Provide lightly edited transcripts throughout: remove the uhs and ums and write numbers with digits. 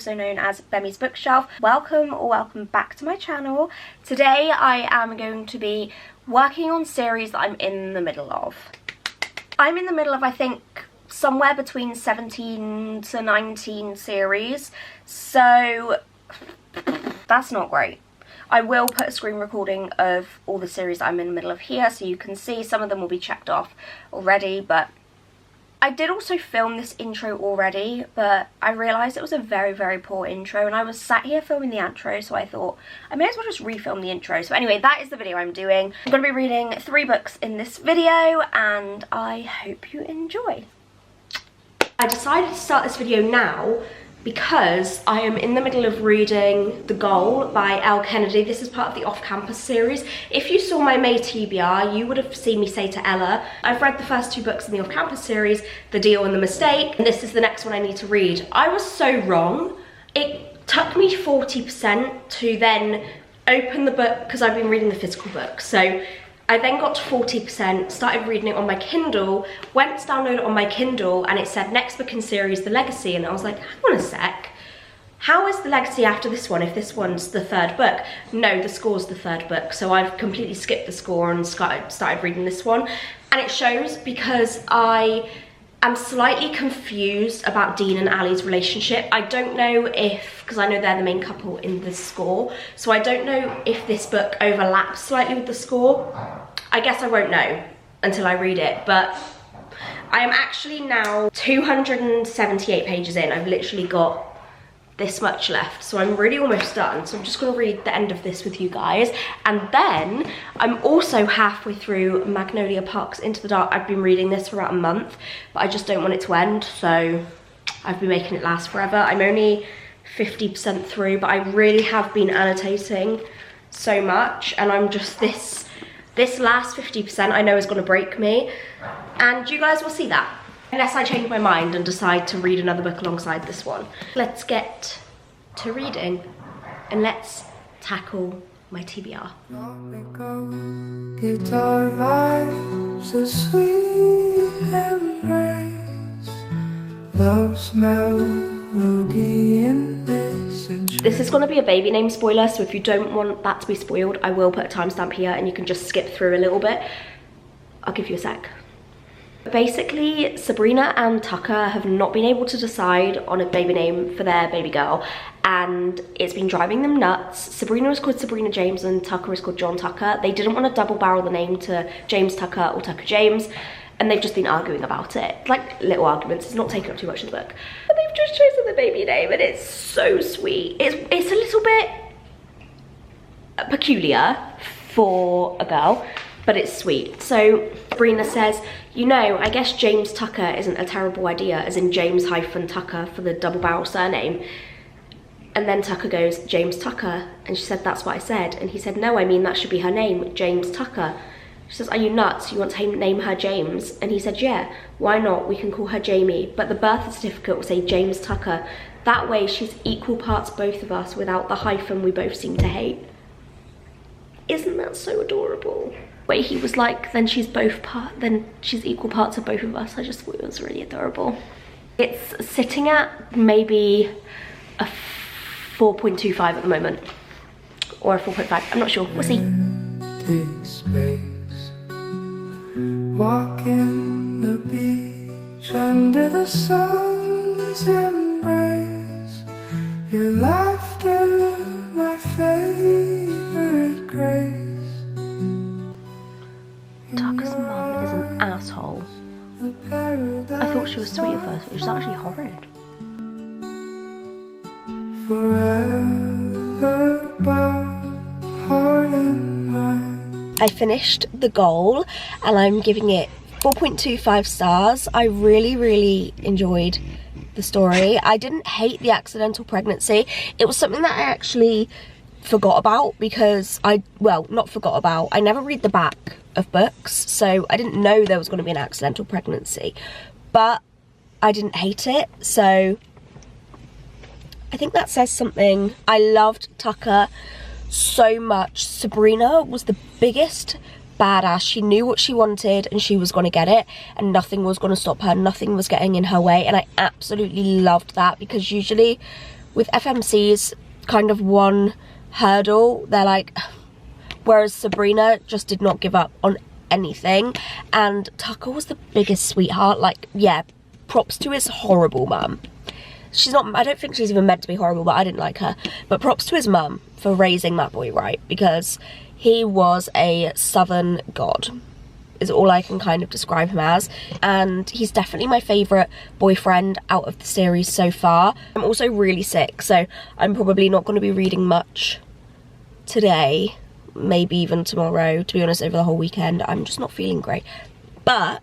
also known as Bemmy's Bookshelf. Welcome or welcome back to my channel. Today I am going to be working on series that I'm in the middle of. I'm in the middle of, I think, somewhere between 17 to 19 series, so that's not great. I will put a screen recording of all the series I'm in the middle of here so you can see. Some of them will be checked off already, but I did also film this intro already, but I realised it was a very, very poor intro, and I was sat here filming the outro, so I thought I may as well just refilm the intro. So anyway, that is the video I'm doing. I'm going to be reading 3 books in this video, and I hope you enjoy. I decided to start this video now because I am in the middle of reading The Goal by Elle Kennedy. This is part of the off-campus series. If you saw my May TBR, you would have seen me say to Ella, I've read the first 2 books in the off-campus series, The Deal and The Mistake, and this is the next one I need to read. I was so wrong. It took me 40% to then open the book, because I've been reading the physical book. So I then got to 40%, started reading it on my Kindle, went to download it on my Kindle, and it said next book in series, The Legacy, and I was like, hang on a sec, how is The Legacy after this one if this one's the 3rd book? No, The Score's the 3rd book, so I've completely skipped The Score and started reading this one. And it shows because I am slightly confused about Dean and Ali's relationship. I don't know if, because I know they're the main couple in The Score, so I don't know if this book overlaps slightly with The Score. I guess I won't know until I read it, but I am actually now 278 pages in. I've literally got this much left, so I'm really almost done. So I'm just gonna read the end of this with you guys, and then I'm also halfway through Magnolia Parks Into the Dark. I've been reading this for about a month, but I just don't want it to end, so I've been making it last forever. I'm only 50% through, but I really have been annotating so much, and I'm just this last 50% I know is gonna break me, and you guys will see that. Unless I change my mind and decide to read another book alongside this one. Let's get to reading and let's tackle my TBR. Guitar vibes, a sweet embrace, love's melody in this. This is going to be a baby name spoiler, so if you don't want that to be spoiled, I will put a timestamp here and you can just skip through a little bit. I'll give you a sec. Basically, Sabrina and Tucker have not been able to decide on a baby name for their baby girl, and it's been driving them nuts. Sabrina is called Sabrina James and Tucker is called John Tucker. They didn't want to double barrel the name to James Tucker or Tucker James, and they've just been arguing about it. Like little arguments, it's not taking up too much of the book. But they've just chosen the baby name and it's so sweet. It's a little bit peculiar for a girl, but it's sweet. So Sabrina says, you know, I guess James Tucker isn't a terrible idea, as in James hyphen Tucker for the double barrel surname. And then Tucker goes, James Tucker, and she said, that's what I said. And he said, no, I mean that should be her name, James Tucker. She says, are you nuts? You want to name her James? And he said, yeah, why not? We can call her Jamie, but the birth certificate will say James Tucker. That way she's equal parts both of us without the hyphen we both seem to hate. Isn't that so adorable? Where he was like, then she's equal parts of both of us. I just thought it was really adorable. It's sitting at maybe a 4.25 at the moment, or a 4.5, I'm not sure, we'll see. Walking the beach under the sun's embrace, your laughter, my favorite grace. Tucker's mum is an asshole. I thought she was sweet at first, but she was actually horrid. Forever, but heart and mind. I finished The Goal and I'm giving it 4.25 stars. I really, really enjoyed the story. I didn't hate the accidental pregnancy. It was something that I actually forgot about because I never read the back of books, so I didn't know there was going to be an accidental pregnancy, but I didn't hate it, so I think that says something. I loved Tucker so much. Sabrina was the biggest badass. She knew what she wanted and she was going to get it, and nothing was going to stop her. Nothing was getting in her way, and I absolutely loved that, because usually with FMC's kind of one hurdle. They're like, whereas Sabrina just did not give up on anything, and Tucker was the biggest sweetheart. Like, yeah, props to his horrible mum. She's not, I don't think she's even meant to be horrible, but I didn't like her. But props to his mum for raising that boy right, because he was a southern god, is all I can kind of describe him as. And he's definitely my favourite boyfriend out of the series so far. I'm also really sick, so I'm probably not going to be reading much today, maybe even tomorrow. To be honest, over the whole weekend, I'm just not feeling great. But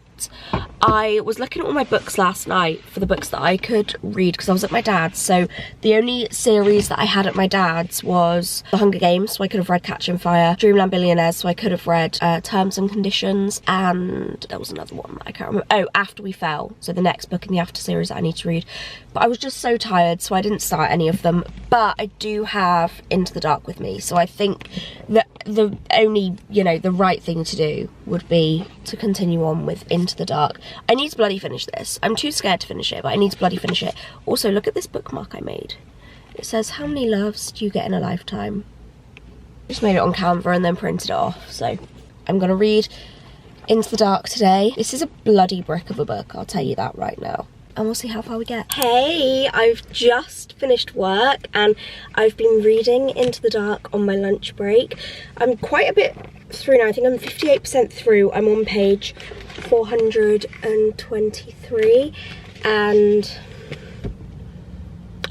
I was looking at all my books last night for the books that I could read, because I was at my dad's. So the only series that I had at my dad's was The Hunger Games, so I could have read Catching Fire, Dreamland Billionaires, so I could have read Terms and Conditions, and there was another one that I can't remember. Oh, After We Fell, so the next book in the After series that I need to read. But I was just so tired, so I didn't start any of them. But I do have Into the Dark with me, so I think that the only, you know, the right thing to do would be to continue on with Into the Dark. I need to bloody finish this. I'm too scared to finish it, but I need to bloody finish it. Also, look at this bookmark I made. It says, how many loves do you get in a lifetime? I just made it on Canva and then printed it off. So I'm gonna read Into the Dark today. This is a bloody brick of a book, I'll tell you that right now. And we'll see how far we get. Hey, I've just finished work and I've been reading Into the Dark on my lunch break. I'm quite a bit through now. I think I'm 58% through. I'm on page 423 and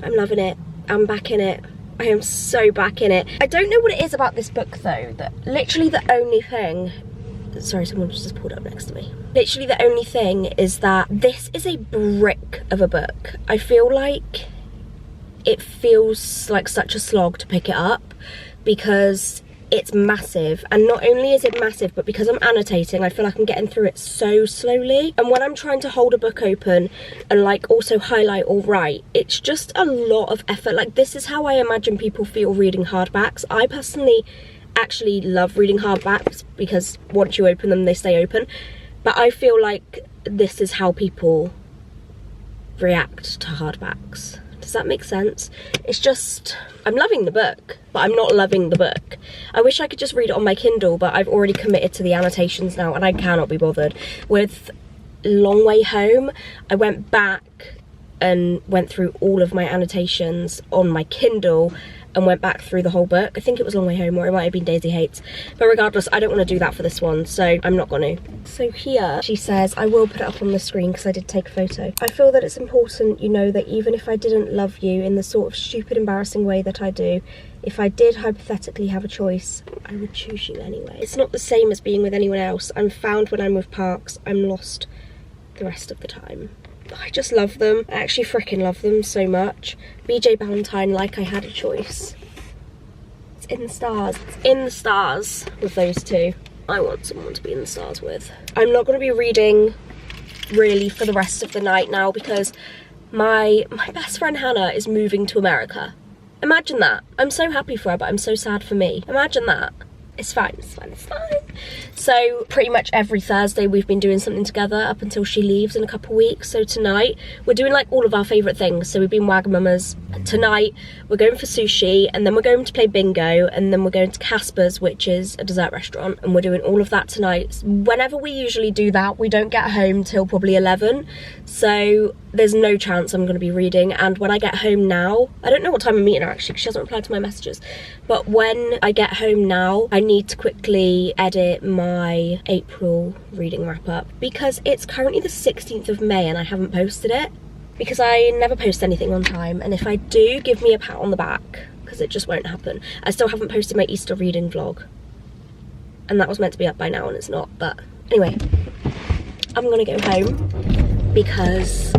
I'm loving it. I'm back in it. I am so back in it. I don't know what it is about this book though, that literally the only thing, sorry, someone just pulled up next to me. Literally the only thing is that this is a brick of a book. I feel like it feels like such a slog to pick it up because it's massive. And not only is it massive, but because I'm annotating, I feel like I'm getting through it so slowly. And when I'm trying to hold a book open and like also highlight or write, it's just a lot of effort. Like, this is how I imagine people feel reading hardbacks. I personally actually love reading hardbacks because once you open them, they stay open. But I feel like this is how people react to hardbacks. Does that make sense? It's just, I'm loving the book, but I'm not loving the book. I wish I could just read it on my Kindle, but I've already committed to the annotations now and I cannot be bothered. With Long Way Home, I went back and went through all of my annotations on my Kindle and went back through the whole book. I think it was Long Way Home, or it might have been Daisy Hates. But regardless, I don't want to do that for this one, so I'm not going to. So here, she says, I will put it up on the screen because I did take a photo. I feel that it's important, you know, that even if I didn't love you in the sort of stupid, embarrassing way that I do, if I did hypothetically have a choice, I would choose you anyway. It's not the same as being with anyone else. I'm found when I'm with Parks. I'm lost the rest of the time. I just love them. I actually freaking love them so much. BJ Ballantyne, Like I Had a Choice. It's in the stars. It's in the stars with those two. I want someone to be in the stars with. I'm not going to be reading really for the rest of the night now because my best friend Hannah is moving to America. Imagine that. I'm so happy for her, but I'm so sad for me. Imagine that. It's fine, it's fine, it's fine. So pretty much every Thursday we've been doing something together up until she leaves in a couple of weeks. So tonight we're doing like all of our favourite things. So we've been Wagamama's. Tonight we're going for sushi, and then we're going to play bingo, and then we're going to Casper's, which is a dessert restaurant, and we're doing all of that tonight. Whenever we usually do that, we don't get home till probably 11. So there's no chance I'm going to be reading. And when I get home now, I don't know what time I'm meeting her actually because she hasn't replied to my messages, but when I get home now, I need to quickly edit my April reading wrap up because it's currently the 16th of May and I haven't posted it because I never post anything on time, and if I do, give me a pat on the back because it just won't happen. I still haven't posted my Easter reading vlog and that was meant to be up by now and it's not. But anyway, I'm gonna go home because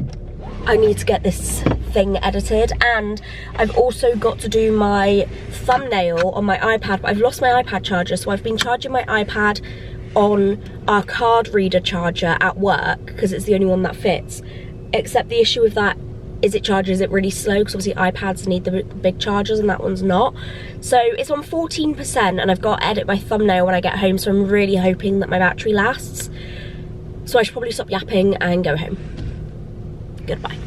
I need to get this thing edited, and I've also got to do my thumbnail on my iPad, but I've lost my iPad charger, so I've been charging my iPad on our card reader charger at work because it's the only one that fits, except the issue with that is it charges it really slow because obviously iPads need the big chargers and that one's not. So it's on 14% and I've got to edit my thumbnail when I get home, so I'm really hoping that my battery lasts. So I should probably stop yapping and go home. Goodbye.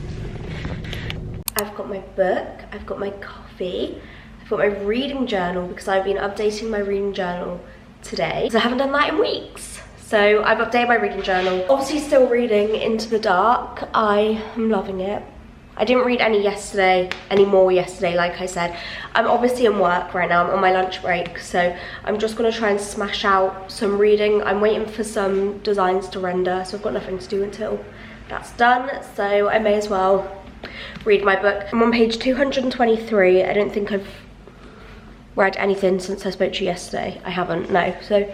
I've got my book, I've got my coffee, I've got my reading journal because I've been updating my reading journal today because I haven't done that in weeks. So I've updated my reading journal. Obviously still reading Into the Dark. I am loving it. I didn't read any more yesterday, like I said. I'm obviously in work right now, I'm on my lunch break, so I'm just gonna try and smash out some reading. I'm waiting for some designs to render, so I've got nothing to do until that's done, so I may as well read my book. I'm on page 223. I don't think I've read anything since I spoke to you yesterday. I haven't, no, so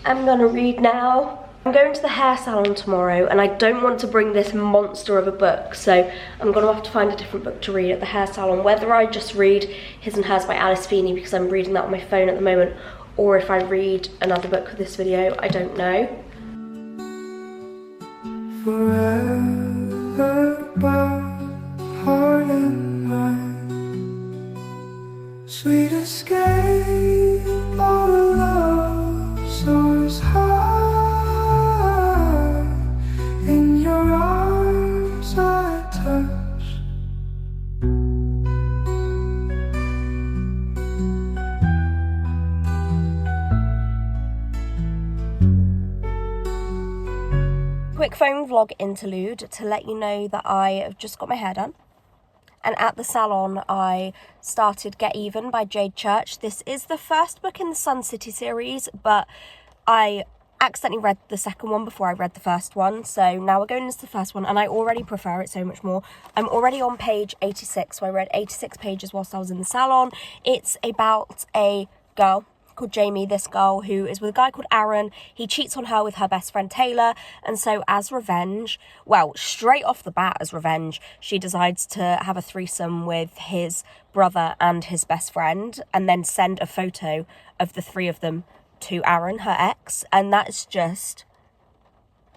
I'm gonna read now. I'm going to the hair salon tomorrow and I don't want to bring this monster of a book, so I'm gonna have to find a different book to read at the hair salon, whether I just read His and Hers by Alice Feeney because I'm reading that on my phone at the moment, or if I read another book for this video, I don't know. Forever by heart and mind, sweet escape, all love soars high. In your arms I touch. Quick phone vlog interlude to let you know that I have just got my hair done. And at the salon, I started Get Even by Jade Church. This is the first book in the Sun City series, but I accidentally read the second one before I read the first one. So now we're going into the first one, and I already prefer it so much more. I'm already on page 86, so I read 86 pages whilst I was in the salon. It's about a girl called Jamie, this girl who is with a guy called Aaron. He cheats on her with her best friend Taylor, and so as revenge, well, straight off the bat as revenge, she decides to have a threesome with his brother and his best friend, and then send a photo of the three of them to Aaron, her ex, and that's just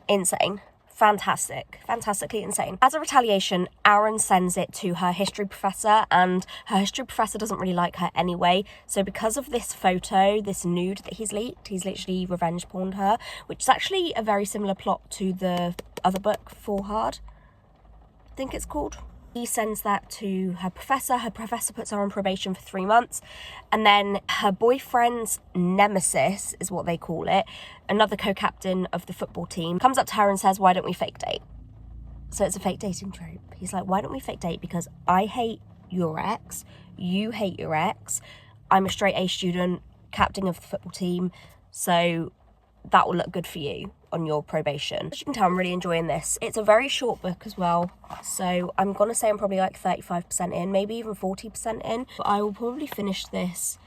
insane. Fantastically insane. As a retaliation, Aaron sends it to her history professor, and her history professor doesn't really like her anyway, so because of this photo, this nude that he's leaked, he's literally revenge porned her, which is actually a very similar plot to the other book, Fall Hard, I think it's called. He sends that to her professor puts her on probation for 3 months, and then her boyfriend's nemesis, is what they call it, another co-captain of the football team, comes up to her and says, why don't we fake date? So it's a fake dating trope. He's like, why don't we fake date? Because I hate your ex, you hate your ex, I'm a straight A student, captain of the football team, so that will look good for you on your probation. As you can tell, I'm really enjoying this. It's a very short book as well, so I'm gonna say I'm probably like 35% in, maybe even 40% in, but I will probably finish this,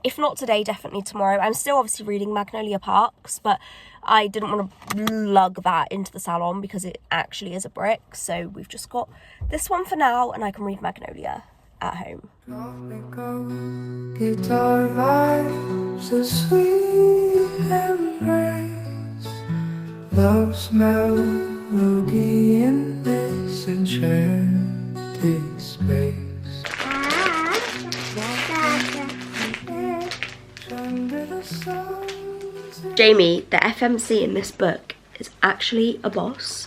if not today, definitely tomorrow. I'm still obviously reading Magnolia Parks, but I didn't want to lug that into the salon because it actually is a brick, so we've just got this one for now, and I can read Magnolia at home. Guitar vibes, a sweet embrace, love's melody in this enchanted space. Jamie, the FMC in this book, is actually a boss.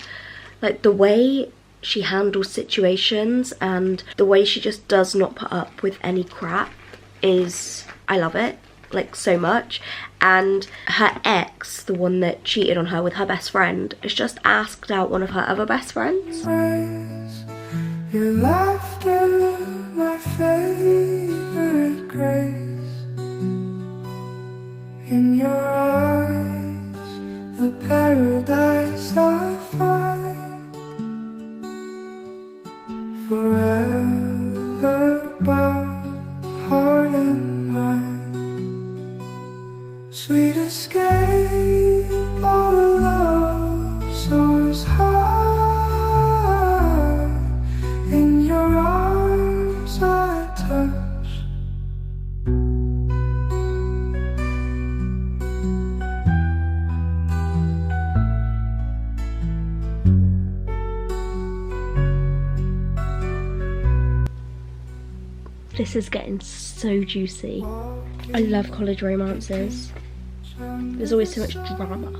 Like, the way she handles situations and the way she just does not put up with any crap is, I love it, like, so much. And her ex, the one that cheated on her with her best friend, has just asked out one of her other best friends. Your laughter, my favorite grace. In your eyes, the paradise I find. Forever by heart and mind, sweet escape, all love soars high. In your arms I touch. This is getting so juicy. I love college romances. There's always so much drama.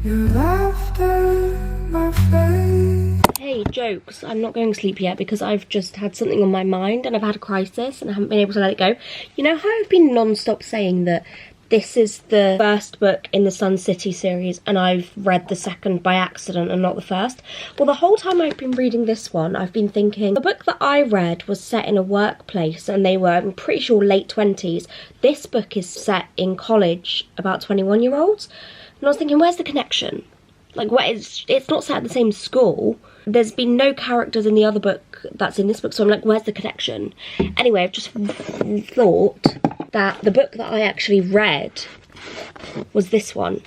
Your laughter, my face. Hey, jokes. I'm not going to sleep yet because I've just had something on my mind and I've had a crisis and I haven't been able to let it go. You know how I've been non-stop saying that this is the first book in the Sun City series and I've read the second by accident and not the first? Well, the whole time I've been reading this one, I've been thinking the book that I read was set in a workplace and they were, I'm pretty sure, late 20s. This book is set in college, about 21-year-olds. And I was thinking, where's the connection? Like, it's not set at the same school. There's been no characters in the other book that's in this book, so I'm like, where's the connection? Anyway, I've just thought that the book that I actually read was this one,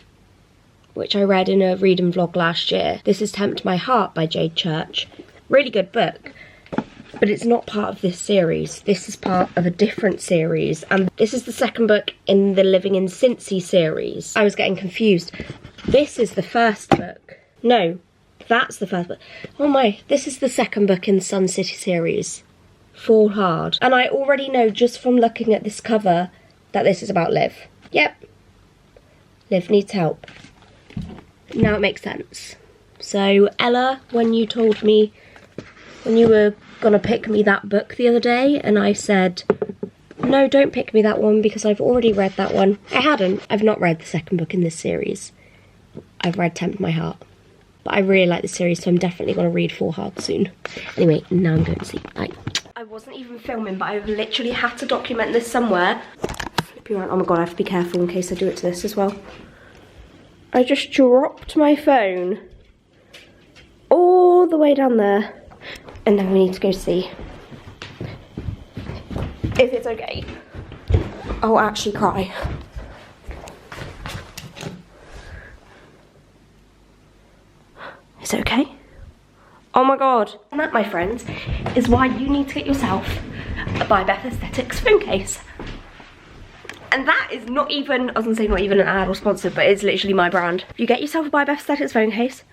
which I read in a reading vlog last year. This is Tempt My Heart by Jade Church. Really good book, but it's not part of this series. This is part of a different series, and this is the second book in the Living in Cincy series. I was getting confused. This is the first book. No, that's the first book. Oh my, this is the second book in the Sun City series. Fall Hard. And I already know just from looking at this cover that this is about Liv. Yep. Liv needs help. Now it makes sense. So Ella, when you told me, when you were gonna pick me that book the other day, and I said, no, don't pick me that one because I've already read that one. I hadn't. I've not read the second book in this series. I've read Tempt My Heart. But I really like the series, so I'm definitely going to read Fall Hard soon. Anyway, now I'm going to sleep. Bye. I wasn't even filming, but I've literally had to document this somewhere. Flip you around. Oh my god, I have to be careful in case I do it to this as well. I just dropped my phone all the way down there. And then we need to go see if it's okay. I'll actually cry. Is it okay? Oh my god. And that, my friends, is why you need to get yourself a By Beth Aesthetics phone case. And that is not even, I was gonna say not even an ad or sponsored, but it's literally my brand. If you get yourself a By Beth Aesthetics phone case,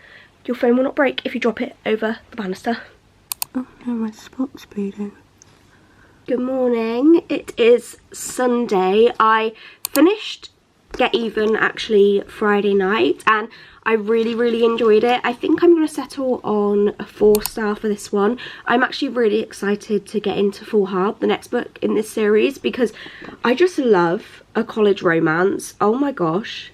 your phone will not break if you drop it over the banister. Oh no, my spot's bleeding. Good morning. It is Sunday. I finished Get Even actually Friday night and I really enjoyed it. I think I'm going to settle on a 4-star for this one. I'm actually really excited to get into Fall Hard, the next book in this series, because I just love a college romance. Oh my gosh.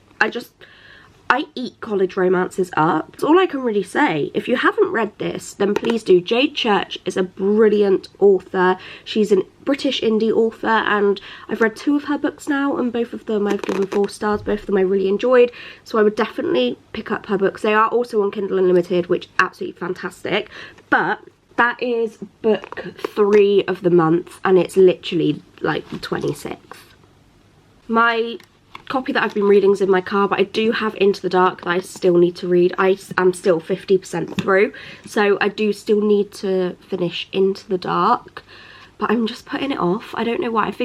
I eat college romances up. That's all I can really say. If you haven't read this, then please do. Jade Church is a brilliant author. She's a British indie author and I've read 2 of her books now and both of them I've given 4 stars. Both of them I really enjoyed. So I would definitely pick up her books. They are also on Kindle Unlimited, which is absolutely fantastic. But that is book 3 of the month and it's literally like the 26th. My copy that I've been reading is in my car, but I do have Into the Dark that I still need to read. I am still 50% through, so I do still need to finish Into the Dark, but I'm just putting it off. I don't know why.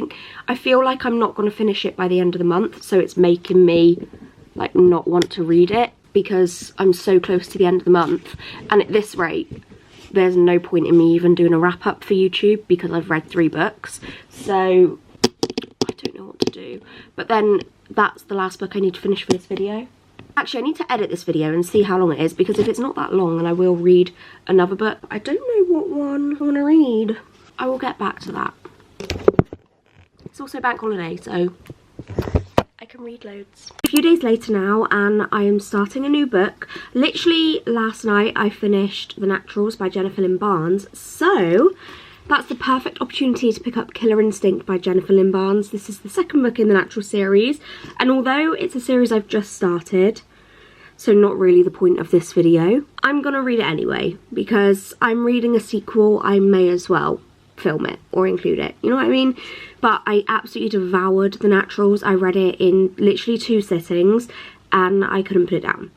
I feel like I'm not going to finish it by the end of the month, so it's making me like not want to read it because I'm so close to the end of the month, and at this rate there's no point in me even doing a wrap up for YouTube because I've read 3 books, so I don't know what to do. But then that's the last book I need to finish for this video. Actually, I need to edit this video and see how long it is, because if it's not that long, then I will read another book. I don't know what one I want to read. I will get back to that. It's also bank holiday, so I can read loads. A few days later now, and I am starting a new book. Literally last night I finished The Naturals by Jennifer Lynn Barnes, so that's the perfect opportunity to pick up Killer Instinct by Jennifer Lynn Barnes. This is the second book in the Natural series, and although it's a series I've just started, so not really the point of this video, I'm gonna read it anyway, because I'm reading a sequel. I may as well film it or include it, you know what I mean? But I absolutely devoured The Naturals. I read it in literally 2 sittings and I couldn't put it down.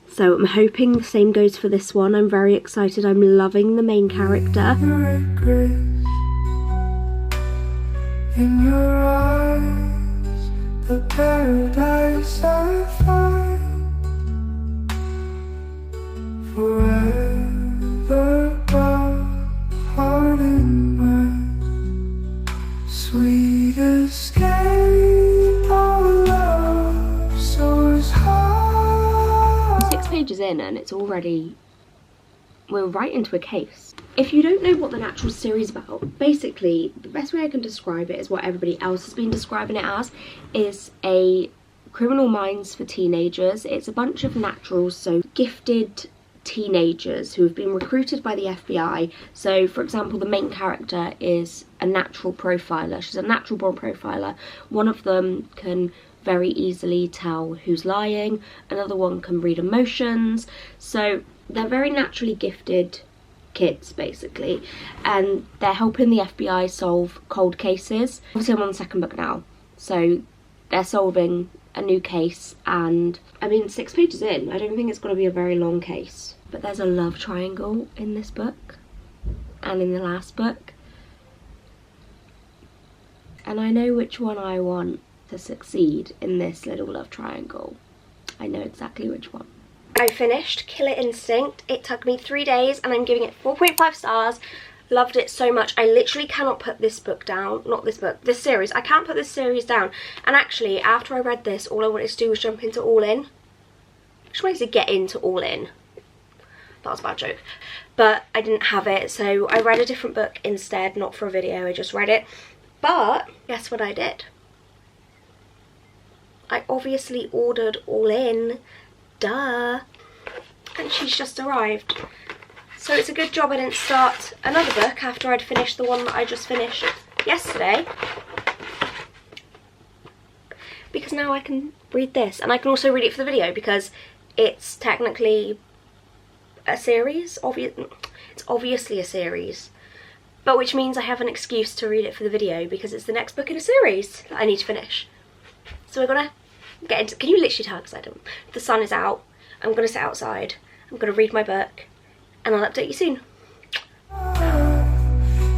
So I'm hoping the same goes for this one. I'm very excited. I'm loving the main character. In your eyes, the paradise I find, forever above, heart in mind, sweet escape, our love soars high. 6 pages in and it's already we're right into a case. If you don't know what The Natural series is about, basically the best way I can describe it is what everybody else has been describing it as, is a Criminal Minds for teenagers. It's a bunch of naturals, so gifted teenagers who have been recruited by the FBI. So for example, the main character is a natural profiler. She's a natural born profiler. One of them can very easily tell who's lying, another one can read emotions. So they're very naturally gifted kids basically, and they're helping the FBI solve cold cases. Obviously I'm on the second book now, so they're solving a new case, and I mean 6 pages in, I don't think it's going to be a very long case. But there's a love triangle in this book and in the last book, and I know which one I want to succeed in this little love triangle. I know exactly which one. I finished Killer Instinct. It took me 3 days and I'm giving it 4.5 stars. Loved it so much. I literally cannot put this book down. Not this book, this series. I can't put this series down. And actually, after I read this, all I wanted to do was jump into All In. I just wanted to get into All In. That was a bad joke. But I didn't have it, so I read a different book instead, not for a video. I just read it. But guess what I did? I obviously ordered All In. Duh. And she's just arrived. So it's a good job I didn't start another book after I'd finished the one that I just finished yesterday, because now I can read this, and I can also read it for the video because it's technically a series. It's obviously a series, but which means I have an excuse to read it for the video because it's the next book in a series that I need to finish. So we're gonna get into, can you literally tell because I don't, the sun is out, I'm gonna sit outside, I'm gonna read my book, and I'll update you soon.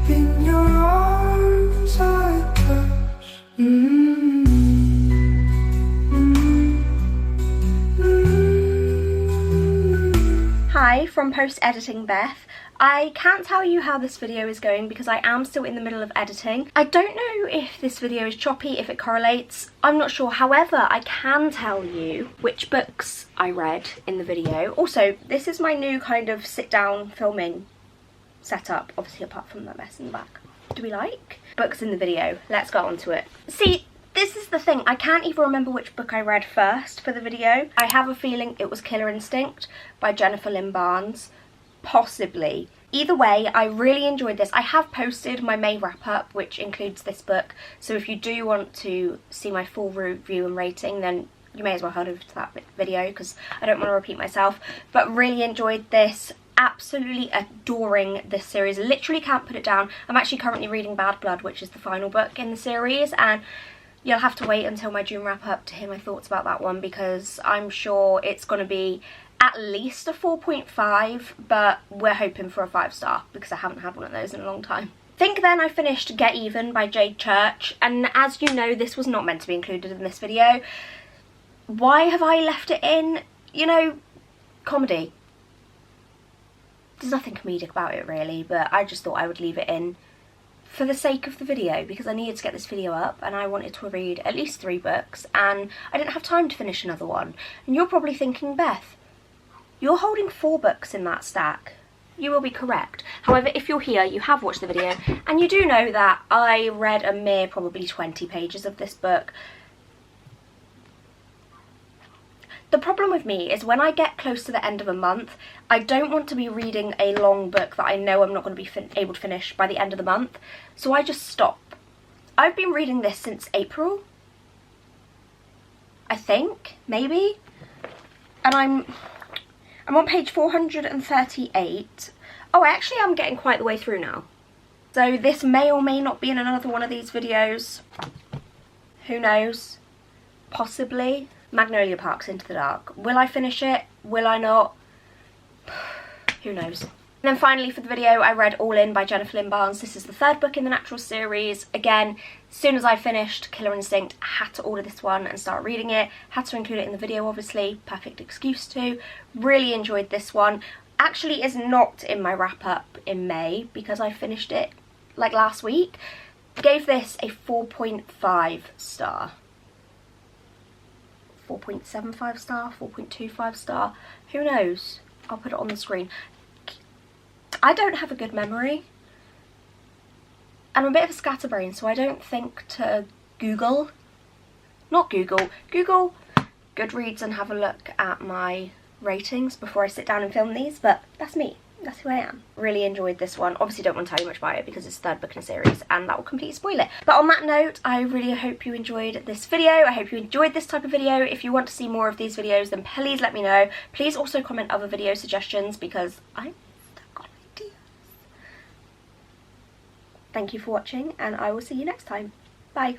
In your arms I touch. Hi, from post-editing Beth. I can't tell you how this video is going because I am still in the middle of editing. I don't know if this video is choppy, if it correlates, I'm not sure. However, I can tell you which books I read in the video. Also, this is my new kind of sit-down filming setup, obviously apart from that mess in the back. Do we like? Books in the video, let's get on to it. See, this is the thing, I can't even remember which book I read first for the video. I have a feeling it was Killer Instinct by Jennifer Lynn Barnes. Possibly. Either way, I really enjoyed this. I have posted my May wrap-up, which includes this book, so if you do want to see my full review and rating, then you may as well head over to that video because I don't want to repeat myself. But really enjoyed this. Absolutely adoring this series. Literally can't put it down. I'm actually currently reading Bad Blood, which is the final book in the series, and you'll have to wait until my June wrap-up to hear my thoughts about that one because I'm sure it's going to be at least a 4.5, but we're hoping for a 5-star because I haven't had one of those in a long time. Think then I finished Get Even by Jade Church, and as you know, this was not meant to be included in this video. Why have I left it in? You know, comedy. There's nothing comedic about it really, but I just thought I would leave it in for the sake of the video because I needed to get this video up and I wanted to read at least 3 books and I didn't have time to finish another one. And you're probably thinking, Beth, you're holding 4 books in that stack. You will be correct. However, if you're here, you have watched the video, and you do know that I read a mere probably 20 pages of this book. The problem with me is when I get close to the end of a month, I don't want to be reading a long book that I know I'm not going to be able to finish by the end of the month, so I just stop. I've been reading this since April, I think, maybe, and I'm on page 438. Oh, I actually am getting quite the way through now. So this may or may not be in another one of these videos. Who knows? Possibly. Magnolia Park's Into the Dark. Will I finish it? Will I not? Who knows? And then finally for the video, I read All In by Jennifer Lynn Barnes. This is the 3rd book in the Natural series. Again, as soon as I finished Killer Instinct, I had to order this one and start reading it. Had to include it in the video, obviously. Perfect excuse to. Really enjoyed this one. Actually is not in my wrap-up in May because I finished it like last week. Gave this a 4.5 star. 4.75 star, 4.25 star. Who knows? I'll put it on the screen. I don't have a good memory. And I'm a bit of a scatterbrain, so I don't think to Google Goodreads and have a look at my ratings before I sit down and film these, but that's me. That's who I am. Really enjoyed this one. Obviously don't want to tell you much about it because it's the third book in a series and that will completely spoil it. But on that note, I really hope you enjoyed this video. I hope you enjoyed this type of video. If you want to see more of these videos, then please let me know. Please also comment other video suggestions because I'm stuck on ideas. Thank you for watching and I will see you next time. Bye.